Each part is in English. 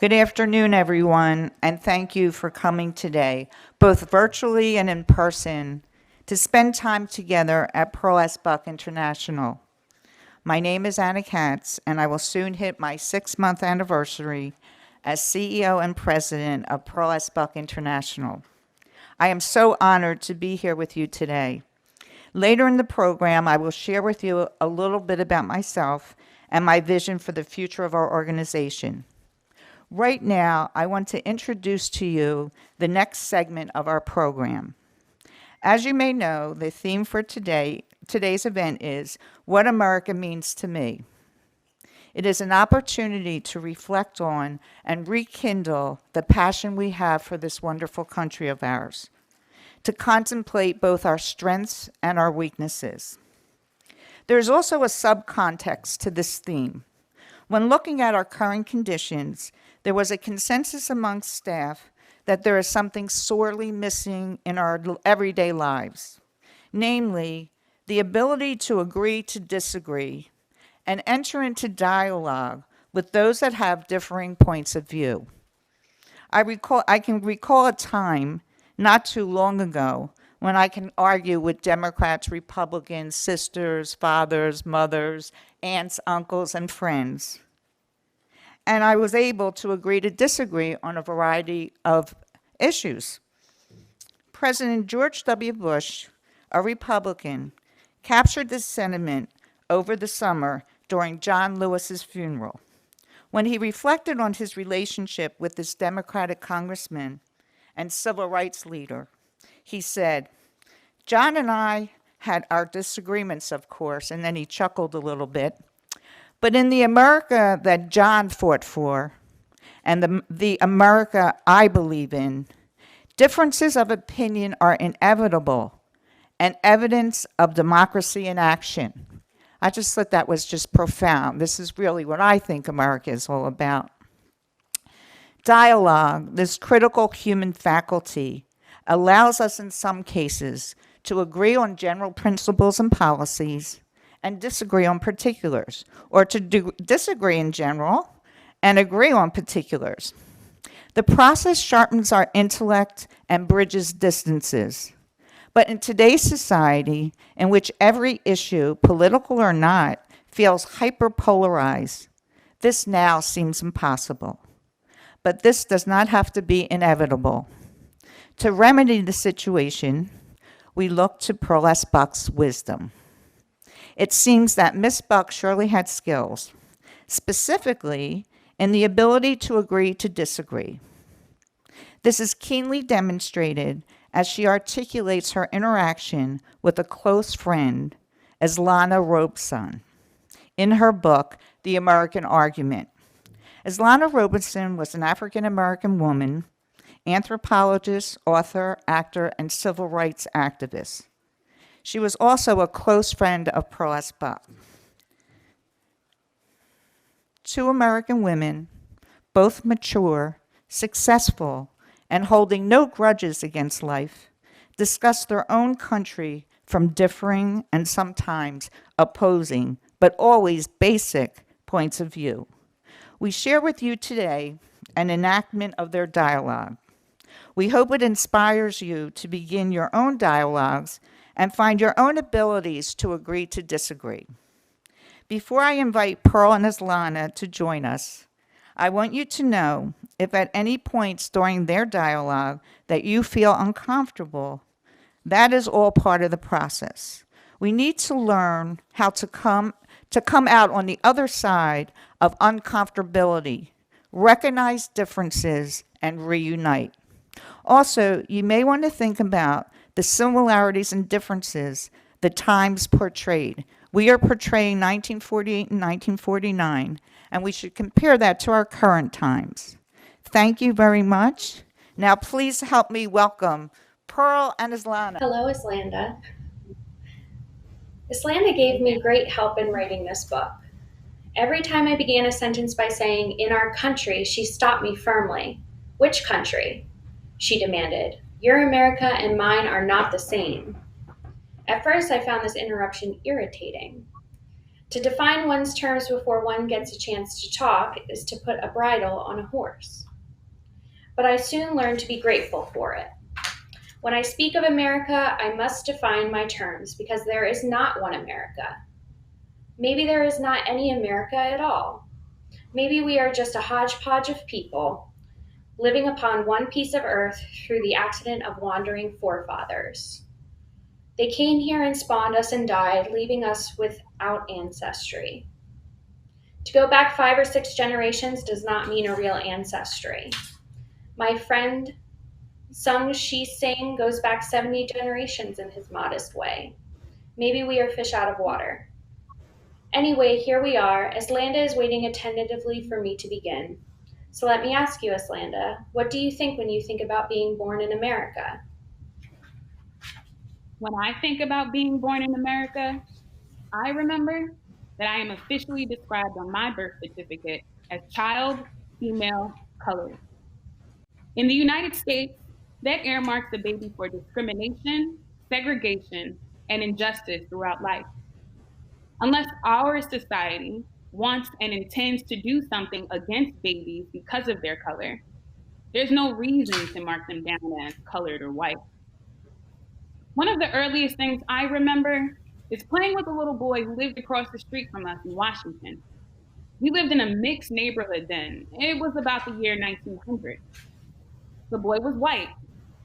Good afternoon, everyone, and thank you for coming today, both virtually and in person, to spend time together at Pearl S. Buck International. My name is Anna Katz, and I will soon hit my 6-month anniversary as CEO and President of Pearl S. Buck International. I am so honored to be here with you today. Later in the program, I will share with you a little bit about myself and my vision for the future of our organization. Right now, I want to introduce to you the next segment of our program. As you may know, the theme for today's event is What America Means to Me. It is an opportunity to reflect on and rekindle the passion we have for this wonderful country of ours, to contemplate both our strengths and our weaknesses. There is also a subcontext to this theme. When looking at our current conditions, there was a consensus amongst staff that there is something sorely missing in our everyday lives, namely, the ability to agree to disagree and enter into dialogue with those that have differing points of view. I can recall a time not too long ago when I can argue with Democrats, Republicans, sisters, fathers, mothers, aunts, uncles, and friends. And I was able to agree to disagree on a variety of issues. President George W. Bush, a Republican, captured this sentiment over the summer during John Lewis's funeral. When he reflected on his relationship with this Democratic congressman and civil rights leader, he said, "John and I had our disagreements, of course," and then he chuckled a little bit. "But in the America that John fought for, and the America I believe in, differences of opinion are inevitable and evidence of democracy in action." I just thought that was just profound. This is really what I think America is all about. Dialogue, this critical human faculty, allows us in some cases to agree on general principles and policies and disagree on particulars, or to disagree in general and agree on particulars. The process sharpens our intellect and bridges distances. But in today's society, in which every issue, political or not, feels hyperpolarized, this now seems impossible. But this does not have to be inevitable. To remedy the situation, we look to Pearl S. Buck's wisdom. It seems that Miss Buck surely had skills, specifically in the ability to agree to disagree. This is keenly demonstrated as she articulates her interaction with a close friend, Eslanda Robeson, in her book, The American Argument. Eslanda Robeson was an African-American woman, anthropologist, author, actor, and civil rights activist. She was also a close friend of Pearl S. Buck. Two American women, both mature, successful, and holding no grudges against life, discussed their own country from differing and sometimes opposing, but always basic points of view. We share with you today an enactment of their dialogue. We hope it inspires you to begin your own dialogues and find your own abilities to agree to disagree. Before I invite Pearl and Eslanda to join us, I want you to know if at any points during their dialogue that you feel uncomfortable, that is all part of the process. We need to learn how to come out on the other side of uncomfortability, recognize differences, and reunite. Also, you may want to think about the similarities and differences the times portrayed. We are portraying 1948 and 1949, and we should compare that to our current times. Thank you very much. Now, please help me welcome Pearl and Eslanda. Hello, Eslanda. Eslanda gave me great help in writing this book. Every time I began a sentence by saying, "in our country," she stopped me firmly. "Which country?" she demanded. "Your America and mine are not the same." At first, I found this interruption irritating. To define one's terms before one gets a chance to talk is to put a bridle on a horse. But I soon learned to be grateful for it. When I speak of America, I must define my terms because there is not one America. Maybe there is not any America at all. Maybe we are just a hodgepodge of people living upon one piece of earth through the accident of wandering forefathers. They came here and spawned us and died, leaving us without ancestry. To go back 5 or 6 generations does not mean a real ancestry. My friend Sung Shi Sing goes back 70 generations in his modest way. Maybe we are fish out of water. Anyway, here we are. Eslanda is waiting attentively for me to begin. So let me ask you, Eslanda, what do you think when you think about being born in America? When I think about being born in America, I remember that I am officially described on my birth certificate as child, female, colored. In the United States, that earmarks a baby for discrimination, segregation, and injustice throughout life. Unless our society wants and intends to do something against babies because of their color, there's no reason to mark them down as colored or white. One of the earliest things I remember is playing with a little boy who lived across the street from us in Washington. We lived in a mixed neighborhood then. It was about the year 1900. The boy was white,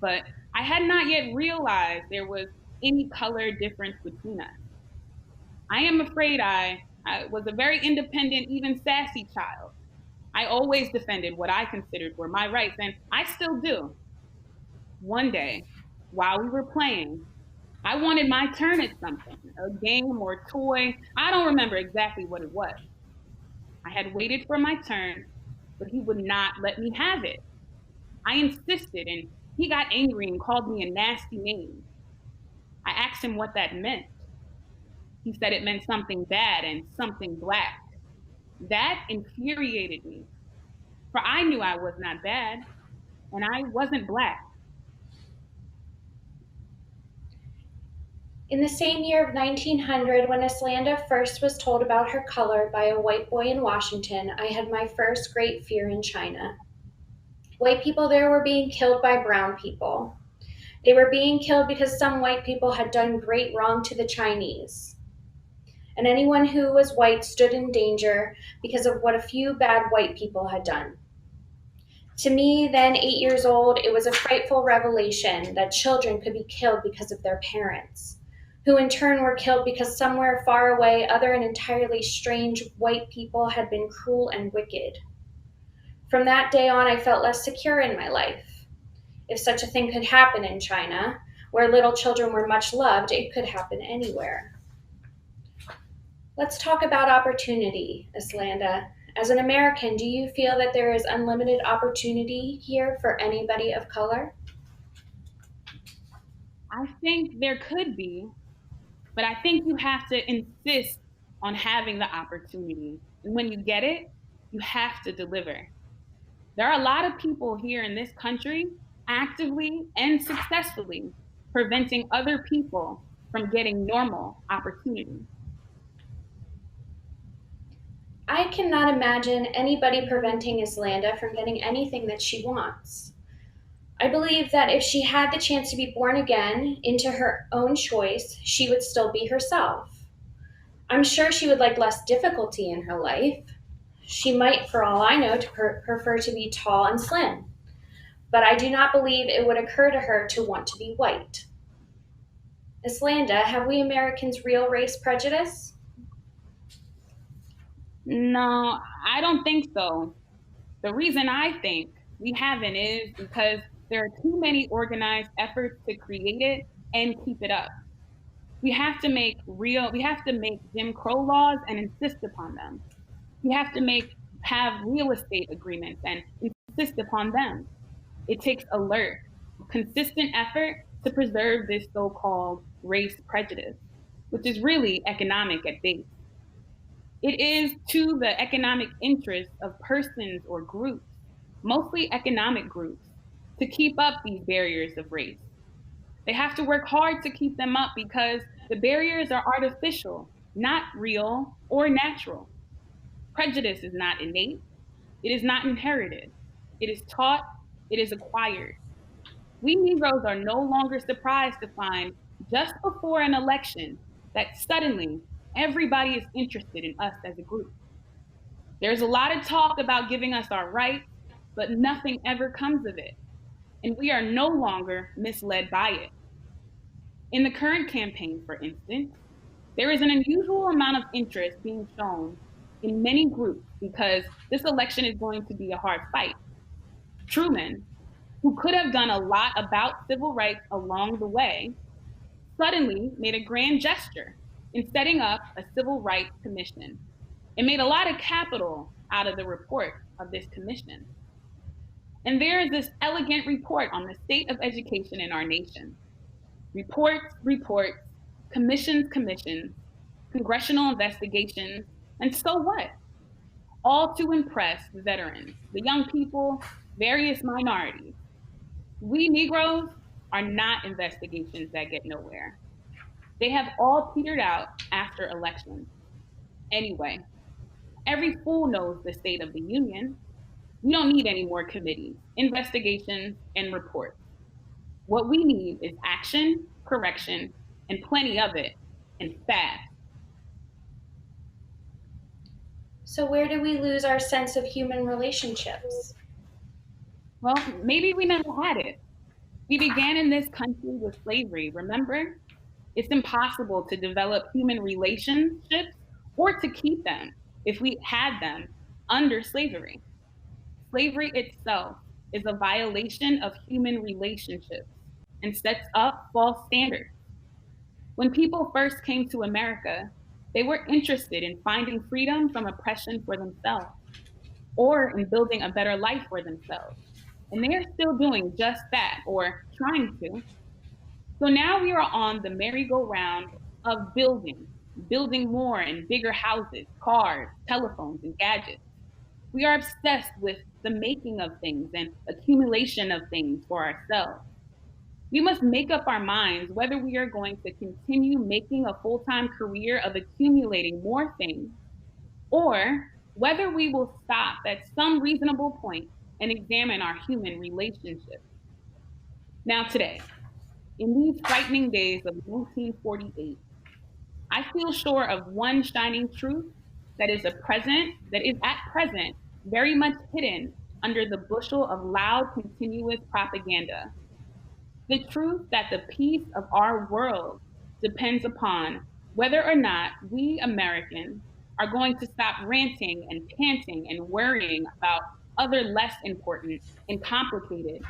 but I had not yet realized there was any color difference between us. I am afraid I was a very independent, even sassy child. I always defended what I considered were my rights, and I still do. One day, while we were playing, I wanted my turn at something, a game or toy. I don't remember exactly what it was. I had waited for my turn, but he would not let me have it. I insisted, and he got angry and called me a nasty name. I asked him what that meant. He said it meant something bad and something black. That infuriated me, for I knew I was not bad, and I wasn't black. In the same year of 1900, when Eslanda first was told about her color by a white boy in Washington, I had my first great fear in China. White people there were being killed by brown people. They were being killed because some white people had done great wrong to the Chinese. And anyone who was white stood in danger because of what a few bad white people had done. To me, then 8 years old, it was a frightful revelation that children could be killed because of their parents, who in turn were killed because somewhere far away, other and entirely strange white people had been cruel and wicked. From that day on, I felt less secure in my life. If such a thing could happen in China, where little children were much loved, it could happen anywhere. Let's talk about opportunity, Eslanda. As an American, do you feel that there is unlimited opportunity here for anybody of color? I think there could be, but I think you have to insist on having the opportunity. And when you get it, you have to deliver. There are a lot of people here in this country actively and successfully preventing other people from getting normal opportunity. I cannot imagine anybody preventing Eslanda from getting anything that she wants. I believe that if she had the chance to be born again into her own choice, she would still be herself. I'm sure she would like less difficulty in her life. She might, for all I know, prefer to be tall and slim. But I do not believe it would occur to her to want to be white. Eslanda, have we Americans real race prejudice? No, I don't think so. The reason I think we haven't is because there are too many organized efforts to create it and keep it up. We have to make Jim Crow laws and insist upon them. We have to have real estate agreements and insist upon them. It takes alert, consistent effort to preserve this so-called race prejudice, which is really economic at base. It is to the economic interests of persons or groups, mostly economic groups, to keep up these barriers of race. They have to work hard to keep them up because the barriers are artificial, not real or natural. Prejudice is not innate, it is not inherited, it is taught, it is acquired. We Negroes are no longer surprised to find just before an election that suddenly everybody is interested in us as a group. There's a lot of talk about giving us our rights, but nothing ever comes of it. And we are no longer misled by it. In the current campaign, for instance, there is an unusual amount of interest being shown in many groups because this election is going to be a hard fight. Truman, who could have done a lot about civil rights along the way, suddenly made a grand gesture in setting up a civil rights commission and made a lot of capital out of the report of this commission. And there is this elegant report on the state of education in our nation. Reports, reports, commissions, commissions, congressional investigations, and so what? All to impress the veterans, the young people, various minorities. We Negroes are not investigations that get nowhere. They have all petered out after elections. Anyway, every fool knows the state of the union. We don't need any more committees, investigations, and reports. What we need is action, correction, and plenty of it, and fast. So, where do we lose our sense of human relationships? Well, maybe we never had it. We began in this country with slavery, remember? It's impossible to develop human relationships or to keep them if we had them under slavery. Slavery itself is a violation of human relationships and sets up false standards. When people first came to America, they were interested in finding freedom from oppression for themselves or in building a better life for themselves. And they are still doing just that, or trying to. So now we are on the merry-go-round of building more and bigger houses, cars, telephones, and gadgets. We are obsessed with the making of things and accumulation of things for ourselves. We must make up our minds whether we are going to continue making a full-time career of accumulating more things, or whether we will stop at some reasonable point and examine our human relationships. Now, today, in these frightening days of 1948, I feel sure of one shining truth that is at present very much hidden under the bushel of loud, continuous propaganda. The truth that the peace of our world depends upon whether or not we Americans are going to stop ranting and panting and worrying about other less important and complicated,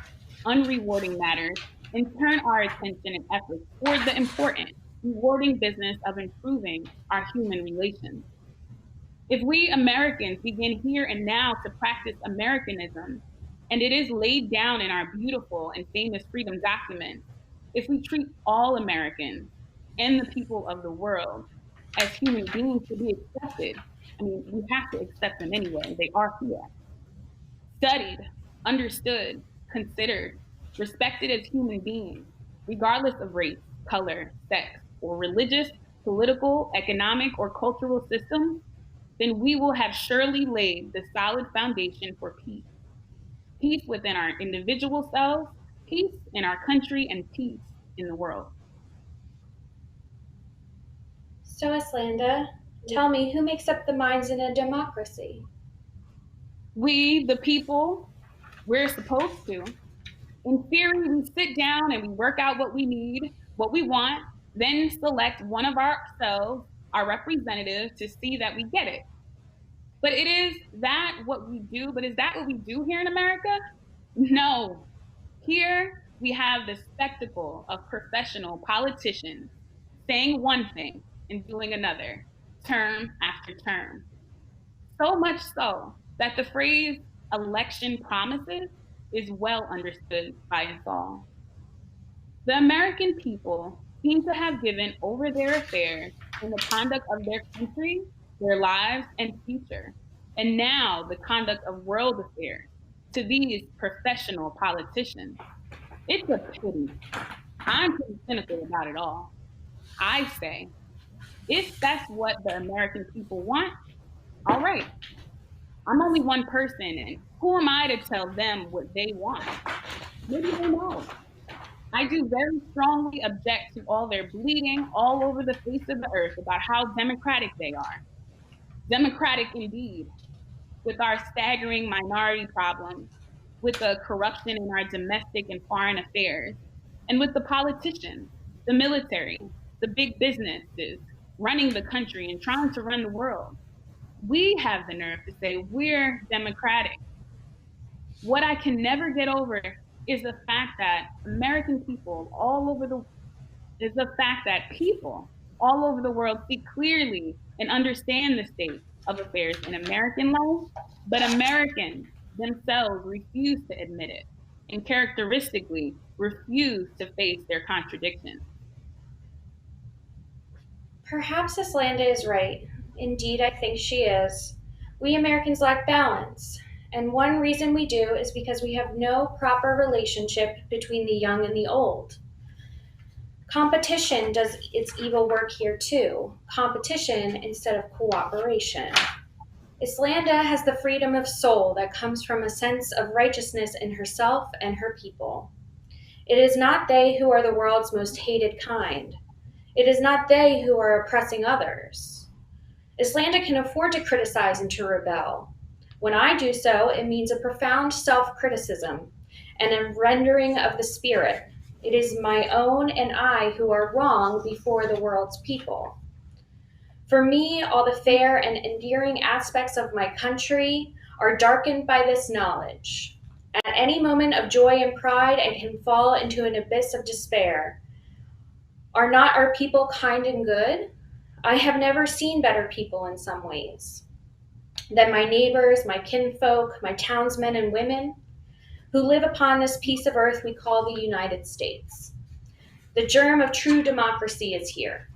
unrewarding matters and turn our attention and efforts toward the important, rewarding business of improving our human relations. If we Americans begin here and now to practice Americanism, and it is laid down in our beautiful and famous freedom documents, if we treat all Americans and the people of the world as human beings to be accepted, I mean, we have to accept them anyway, they are here, studied, understood, considered, respected as human beings, regardless of race, color, sex, or religious, political, economic, or cultural systems, then we will have surely laid the solid foundation for peace. Peace within our individual selves, peace in our country, and peace in the world. So, Eslanda, tell me, who makes up the minds in a democracy? We, the people, we're supposed to. In theory, we sit down and we work out what we need, what we want, then select one of ourselves, our representative, to see that we get it. But is that what we do? But is that what we do here in America? No. Here we have the spectacle of professional politicians saying one thing and doing another, term after term. So much so that the phrase election promises is well understood by us all. The American people seem to have given over their affairs in the conduct of their country, their lives, and future, and now the conduct of world affairs to these professional politicians. It's a pity. I'm pretty cynical about it all. I say, If that's what the American people want, all right. I'm only one person, and who am I to tell them what they want? Maybe they know. I do very strongly object to all their bleeding all over the face of the earth about how democratic they are. Democratic indeed, with our staggering minority problems, with the corruption in our domestic and foreign affairs, and with the politicians, the military, the big businesses running the country and trying to run the world. We have the nerve to say we're democratic. What I can never get over is the fact that American people all over the is the fact that people all over the world see clearly and understand the state of affairs in American life, but Americans themselves refuse to admit it and characteristically refuse to face their contradictions. Perhaps Eslanda is right. Indeed, I think she is. We Americans lack balance. And one reason we do is because we have no proper relationship between the young and the old. Competition does its evil work here too. Competition instead of cooperation. Islanda has the freedom of soul that comes from a sense of righteousness in herself and her people. It is not they who are the world's most hated kind. It is not they who are oppressing others. Islanda can afford to criticize and to rebel. When I do so, it means a profound self criticism and a rendering of the spirit. It is my own and I who are wrong before the world's people. For me, all the fair and endearing aspects of my country are darkened by this knowledge. At any moment of joy and pride, I can fall into an abyss of despair. Are not our people kind and good? I have never seen better people in some ways than my neighbors, my kinfolk, my townsmen and women who live upon this piece of earth we call the United States. The germ of true democracy is here.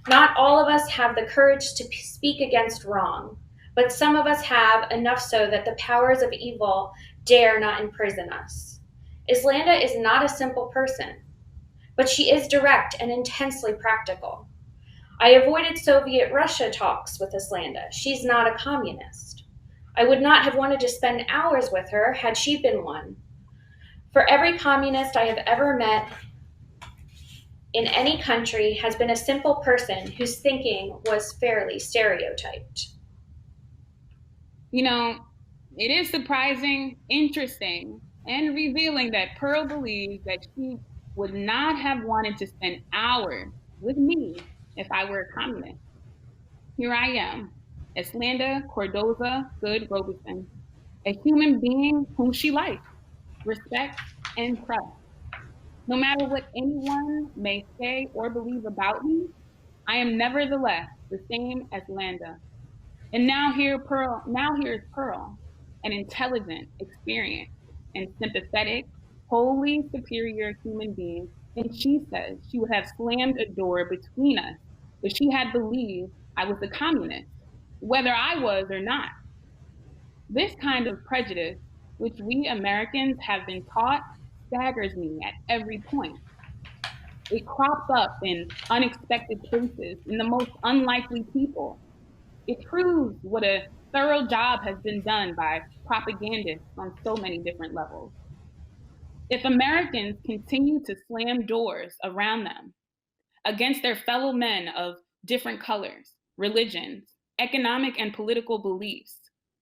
Not all of us have the courage to speak against wrong, but some of us have, enough so that the powers of evil dare not imprison us. Islanda is not a simple person, but she is direct and intensely practical. I avoided Soviet Russia talks with Islanda. She's not a communist. I would not have wanted to spend hours with her had she been one. For every communist I have ever met in any country has been a simple person whose thinking was fairly stereotyped. You know, it is surprising, interesting, and revealing that Pearl believes that she would not have wanted to spend hours with me if I were a communist. Here I am, Eslanda Goode Robeson, a human being whom she likes, respects, and trusts. No matter what anyone may say or believe about me, I am nevertheless the same as Landa. And now here's Pearl, an intelligent, experienced, and sympathetic, wholly superior human being, and she says she would have slammed a door between us if she had believed I was a communist, whether I was or not. This kind of prejudice, which we Americans have been taught, staggers me at every point. It crops up in unexpected places, in the most unlikely people. It proves what a thorough job has been done by propagandists on so many different levels. If Americans continue to slam doors around them against their fellow men of different colors, religions, economic and political beliefs,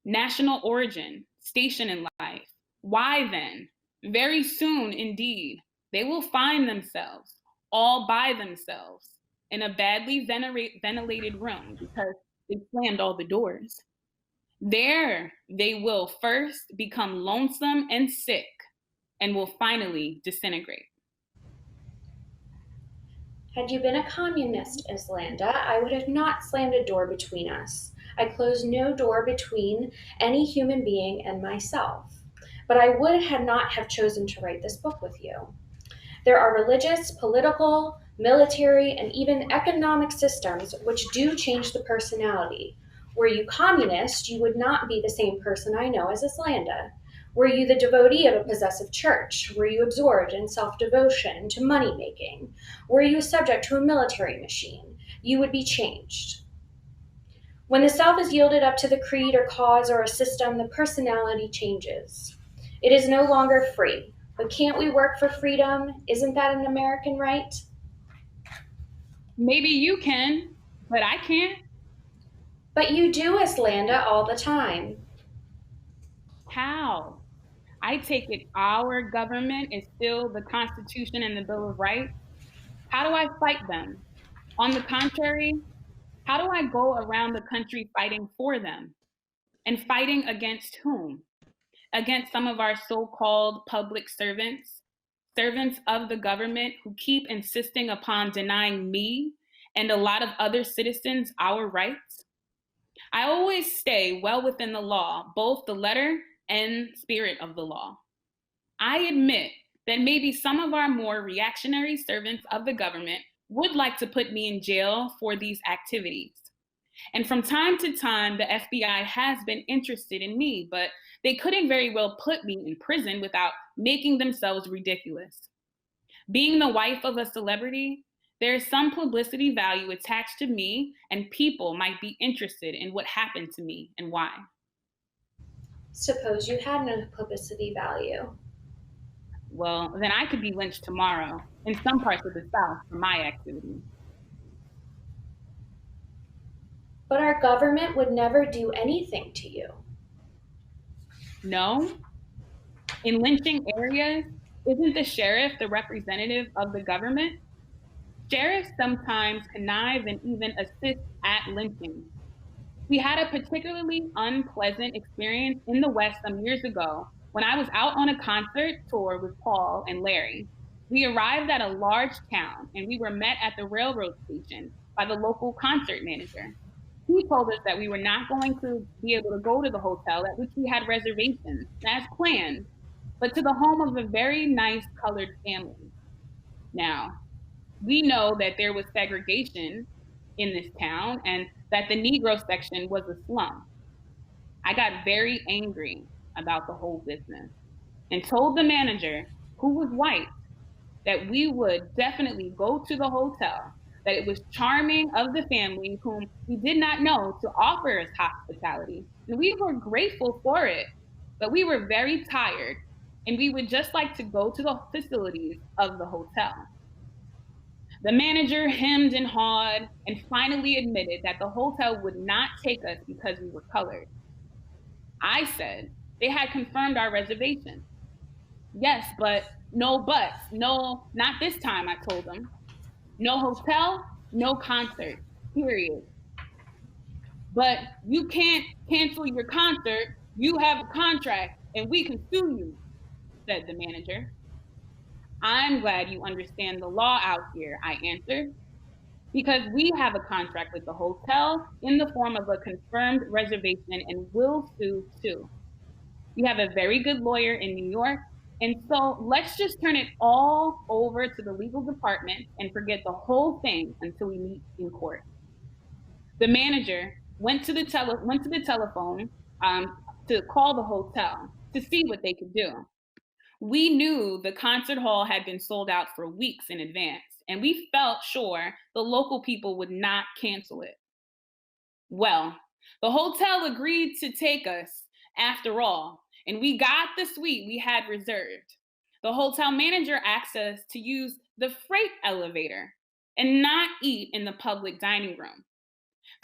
national origin, station in life, why then, very soon indeed, they will find themselves all by themselves in a badly ventilated room because they slammed all the doors. There, they will first become lonesome and sick and will finally disintegrate. Had you been a communist, Islanda, I would have not slammed a door between us. I closed no door between any human being and myself. But I would not have chosen to write this book with you. There are religious, political, military, and even economic systems which do change the personality. Were you communist, you would not be the same person I know as Islanda. Were you the devotee of a possessive church? Were you absorbed in self-devotion to money-making? Were you subject to a military machine? you would be changed. When the self is yielded up to the creed or cause or a system, the personality changes. It is no longer free. But can't we work for freedom? Isn't that an American right? Maybe you can, but I can't. But you do, Eslanda, all the time. How? I take it our government is still the Constitution and the Bill of Rights. How do I fight them? On the contrary, how do I go around the country fighting for them? And fighting against whom? Against some of our so-called public servants, servants of the government who keep insisting upon denying me and a lot of other citizens our rights. I always stay well within the law, both the letter and spirit of the law. I admit that maybe some of our more reactionary servants of the government would like to put me in jail for these activities. And from time to time, the FBI has been interested in me, but they couldn't very well put me in prison without making themselves ridiculous. Being the wife of a celebrity, there is some publicity value attached to me, and people might be interested in what happened to me and why. Suppose you had no publicity value. Well, then I could be lynched tomorrow in some parts of the South for my activity. But our government would never do anything to you. No, in lynching areas, isn't the sheriff the representative of the government? Sheriffs sometimes connive and even assist at lynching. We had a particularly unpleasant experience in the West some years ago when I was out on a concert tour with Paul and Larry. We arrived at a large town and we were met at the railroad station by the local concert manager. He told us that we were not going to be able to go to the hotel at which we had reservations as planned, but to the home of a very nice colored family. Now, we know that there was segregation in this town and that the Negro section was a slum. I got very angry about the whole business and told the manager, who was white, that we would definitely go to the hotel, that it was charming of the family whom we did not know to offer us hospitality. And we were grateful for it, but we were very tired and we would just like to go to the facilities of the hotel. The manager hemmed and hawed and finally admitted that the hotel would not take us because we were colored. I said they had confirmed our reservation. Yes, but no buts. No, not this time, I told them. No hotel, no concert, period. But you can't cancel your concert. You have a contract and we can sue you, said the manager. I'm glad you understand the law out here, I answered, because we have a contract with the hotel in the form of a confirmed reservation and will sue too. We have a very good lawyer in New York, and so let's just turn it all over to the legal department and forget the whole thing until we meet in court. The manager went to the telephone to call the hotel to see what they could do. We knew the concert hall had been sold out for weeks in advance, and we felt sure the local people would not cancel it. Well, the hotel agreed to take us after all, and we got the suite we had reserved. The hotel manager asked us to use the freight elevator and not eat in the public dining room.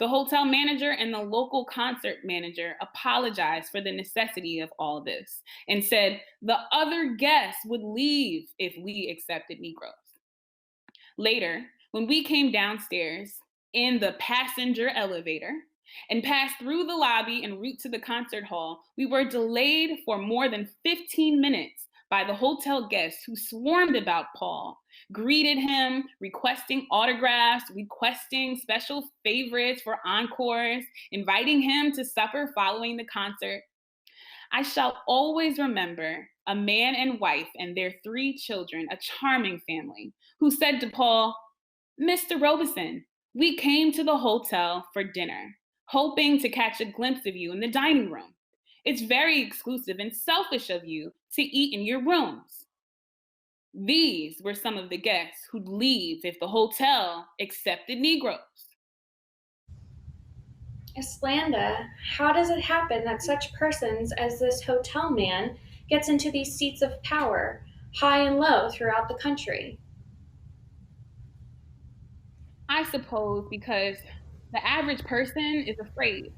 The hotel manager and the local concert manager apologized for the necessity of all this and said the other guests would leave if we accepted Negroes. Later, when we came downstairs in the passenger elevator and passed through the lobby en route to the concert hall, we were delayed for more than 15 minutes by the hotel guests who swarmed about Paul, greeted him, requesting autographs, requesting special favorites for encores, inviting him to supper following the concert. I shall always remember a man and wife and their 3 children, a charming family, who said to Paul, "Mr. Robeson, we came to the hotel for dinner, hoping to catch a glimpse of you in the dining room. It's very exclusive and selfish of you to eat in your rooms." These were some of the guests who'd leave if the hotel accepted Negroes. Eslanda, how does it happen that such persons as this hotel man gets into these seats of power, high and low throughout the country? I suppose because the average person is afraid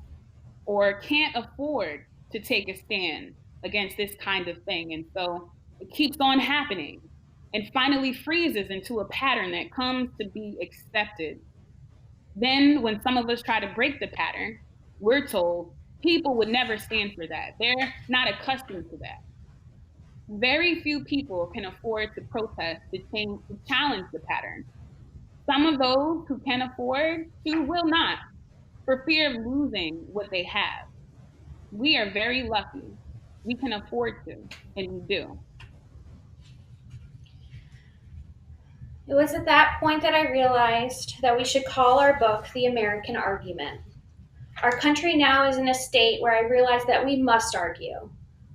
or can't afford to take a stand against this kind of thing. And so it keeps on happening and finally freezes into a pattern that comes to be accepted. Then, when some of us try to break the pattern, we're told people would never stand for that. They're not accustomed to that. Very few people can afford to protest to challenge the pattern. Some of those who can afford to will not, for fear of losing what they have. We are very lucky. We can afford to, and we do. It was at that point that I realized that we should call our book The American Argument. Our country now is in a state where I realize that we must argue.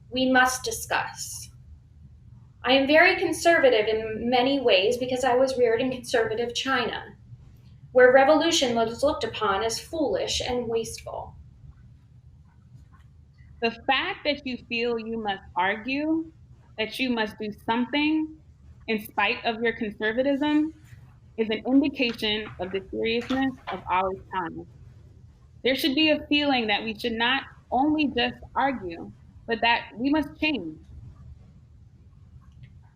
We must discuss. I am very conservative in many ways because I was reared in conservative China, where revolution was looked upon as foolish and wasteful. The fact that you feel you must argue, that you must do something in spite of your conservatism, is an indication of the seriousness of our time. There should be a feeling that we should not only just argue, but that we must change.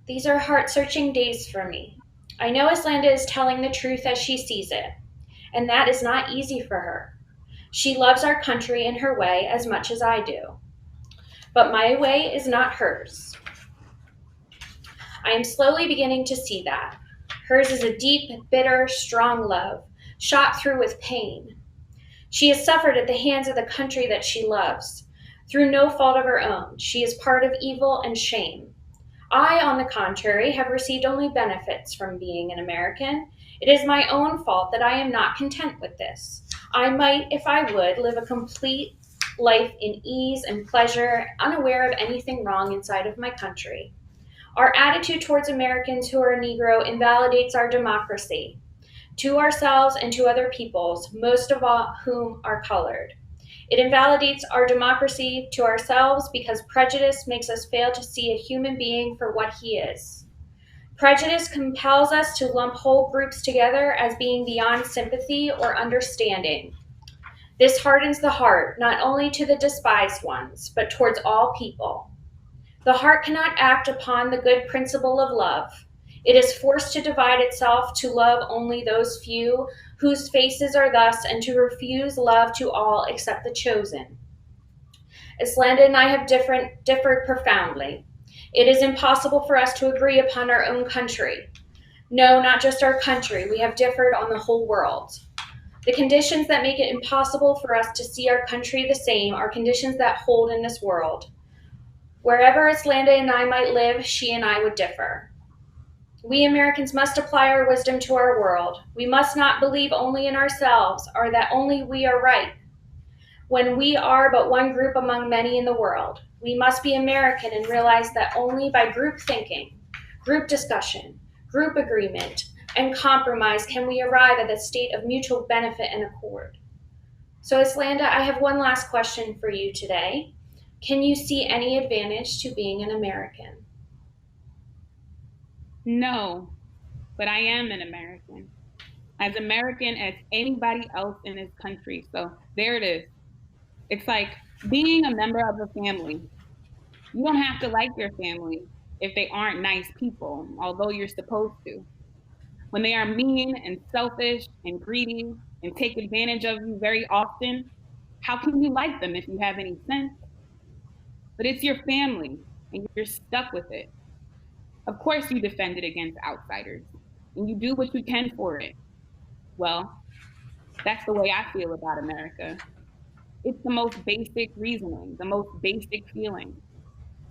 These are heart searching days for me. I know Islanda is telling the truth as she sees it, and that is not easy for her. She loves our country in her way as much as I do. But my way is not hers. I am slowly beginning to see that. Hers is a deep, bitter, strong love, shot through with pain. She has suffered at the hands of the country that she loves. Through no fault of her own, she is part of evil and shame. I, on the contrary, have received only benefits from being an American. It is my own fault that I am not content with this. I might, if I would, live a complete life in ease and pleasure, unaware of anything wrong inside of my country. Our attitude towards Americans who are Negro invalidates our democracy to ourselves and to other peoples, most of all whom are colored. It invalidates our democracy to ourselves because prejudice makes us fail to see a human being for what he is. Prejudice compels us to lump whole groups together as being beyond sympathy or understanding. This hardens the heart, not only to the despised ones, but towards all people. The heart cannot act upon the good principle of love. It is forced to divide itself to love only those few whose faces are thus, and to refuse love to all except the chosen. Islanda and I have differed profoundly. It is impossible for us to agree upon our own country. No, not just our country. We have differed on the whole world. The conditions that make it impossible for us to see our country the same are conditions that hold in this world. Wherever Islanda and I might live, she and I would differ. We Americans must apply our wisdom to our world. We must not believe only in ourselves or that only we are right when we are but one group among many in the world. We must be American and realize that only by group thinking, group discussion, group agreement, and compromise can we arrive at a state of mutual benefit and accord. So, Islanda, I have one last question for you today. Can you see any advantage to being an American? No, but I am an American, as American as anybody else in this country. So there it is. It's like being a member of a family. You don't have to like your family if they aren't nice people, although you're supposed to. When they are mean and selfish and greedy and take advantage of you very often, how can you like them if you have any sense? But it's your family and you're stuck with it. Of course, you defend it against outsiders and you do what you can for it. Well, that's the way I feel about America. It's the most basic reasoning, the most basic feeling.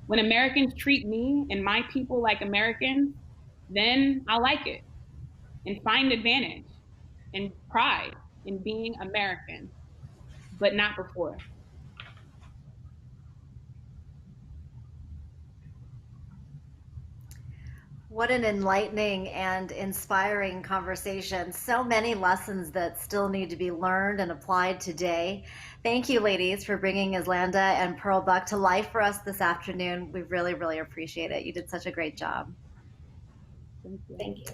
When Americans treat me and my people like Americans, then I'll like it and find advantage and pride in being American, but not before. What an enlightening and inspiring conversation. So many lessons that still need to be learned and applied today. Thank you, ladies, for bringing Eslanda and Pearl Buck to life for us this afternoon. We really, really appreciate it. You did such a great job. Thank you. Thank you.